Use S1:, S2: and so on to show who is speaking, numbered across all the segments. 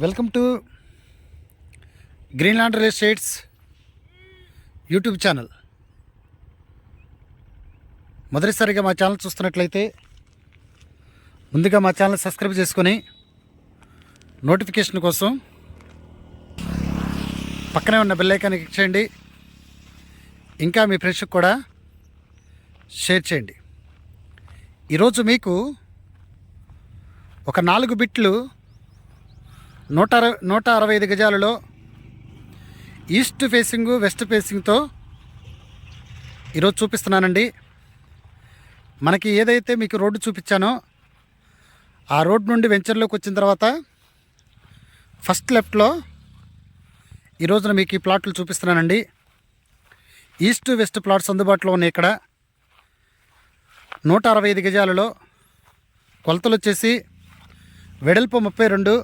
S1: Welcome to Greenland real estates YouTube channel. మొదటిసారిగా మా channel చూస్తున్నట్లయితే ముందుగా మా ఛానల్ సబ్స్క్రైబ్ చేసుకొని నోటిఫికేషన్ కోసం పక్కనే ఉన్న బెల్ ఐకాన్ని క్లిక్ చేయండి. ఇంకా మీ ఫ్రెండ్స్కి కూడా షేర్ చేయండి. ఈరోజు మీకు ఒక 4 బిట్లు 165 గజాలలో ఈస్ట్ ఫేసింగు వెస్ట్ ఫేసింగ్తో ఈరోజు చూపిస్తున్నానండి. మనకి ఏదైతే మీకు రోడ్డు చూపించానో ఆ రోడ్ నుండి వెంచర్లోకి వచ్చిన తర్వాత ఫస్ట్ లెఫ్ట్లో ఈరోజున మీకు ఈ ప్లాట్లు చూపిస్తున్నానండి. ఈస్ట్ వెస్ట్ ప్లాట్స్ అందుబాటులో ఉన్నాయి. ఇక్కడ 165 గజాలలో కొలతలు వచ్చేసి వెడల్పు 32,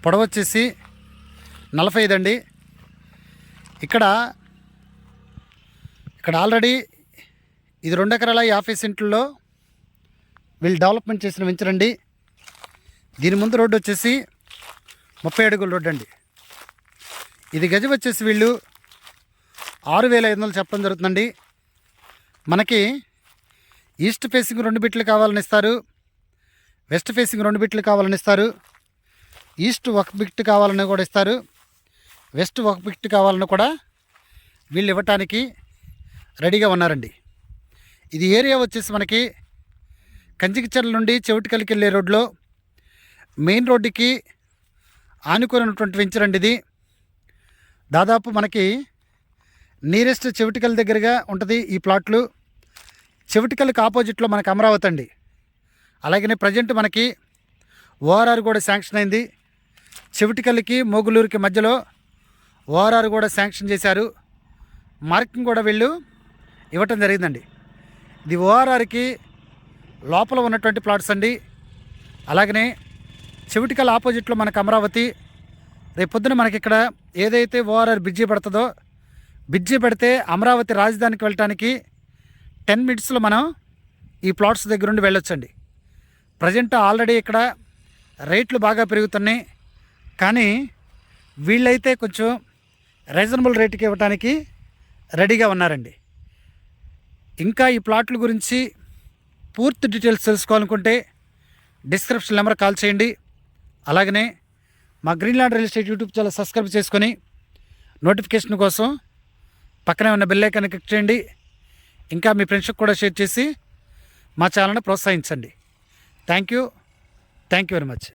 S1: పొడవు వచ్చేసి 45 అండి. ఇక్కడ ఆల్రెడీ ఇది 2 ఎకరాల 50 సెంట్లలో వీళ్ళు డెవలప్మెంట్ చేసిన వెంచర్ అండి. దీని ముందు రోడ్డు వచ్చేసి 30 అడుగుల రోడ్డు అండి. ఇది గజం వచ్చేసి వీళ్ళు 6,500 చెప్పడం జరుగుతుందండి. మనకి ఈస్ట్ ఫేసింగ్ 2 బిట్లు కావాలని ఇస్తారు, వెస్ట్ ఫేసింగ్ 2 బిట్లు కావాలని ఇస్తారు, ఈస్ట్ 1 బిట్ కావాలని కూడా ఇస్తారు, వెస్ట్ 1 బిట్ కావాలని కూడా వీళ్ళు ఇవ్వటానికి రెడీగా ఉన్నారండి. ఇది ఏరియా వచ్చేసి మనకి కంచికిచర్ల నుండి చెవిటికల్కి వెళ్ళే రోడ్లో మెయిన్ రోడ్డుకి ఆనుకున్నటువంటి వెంచర్ అండి. ఇది దాదాపు మనకి నియరెస్ట్ చెవిటికల్ దగ్గరగా ఉంటుంది ఈ ప్లాట్లు. చెవిటికల్కి ఆపోజిట్లో మనకి అమరావతి అండి. అలాగనే ప్రజెంట్ మనకి ఓఆర్ఆర్ కూడా శాంక్షన్ అయింది. చెవిటికల్కి మోగులూరుకి మధ్యలో ఓఆర్ఆర్ కూడా శాంక్షన్ చేశారు. మార్కింగ్ కూడా వీళ్ళు ఇవ్వటం జరిగిందండి. ఇది ఓఆర్ఆర్కి లోపల ఉన్నటువంటి ప్లాట్స్ అండి. అలాగనే చెవిటికల్ ఆపోజిట్లో మనకు అమరావతి. రేపొద్దున మనకి ఇక్కడ ఏదైతే ఓఆర్ఆర్ బ్రిడ్జి పడుతుందో బ్రిడ్జి పెడితే అమరావతి రాజధానికి వెళ్ళటానికి 10 మినిట్స్లో మనం ఈ ప్లాట్స్ దగ్గర నుండి వెళ్ళొచ్చండి. ప్రజెంట్ ఆల్రెడీ ఇక్కడ రేట్లు బాగా పెరుగుతున్నాయి, కానీ వీళ్ళైతే కొంచెం రీజనబుల్ రేటుకి ఇవ్వడానికి రెడీగా ఉన్నారండి. ఇంకా ఈ ప్లాట్ల గురించి పూర్తి డీటెయిల్స్ తెలుసుకోవాలనుకుంటే డిస్క్రిప్షన్ నెంబర్ కాల్ చేయండి. అలాగనే మా Greenland real estate YouTube channel subscribe చేసుకొని నోటిఫికేషన్ కోసం పక్కనే ఉన్న బెల్ ఐకాన్ని క్లిక్ చేయండి. ఇంకా మీ ఫ్రెండ్స్కి కూడా షేర్ చేసి మా ఛానల్ని ప్రోత్సహించండి. Thank you very much.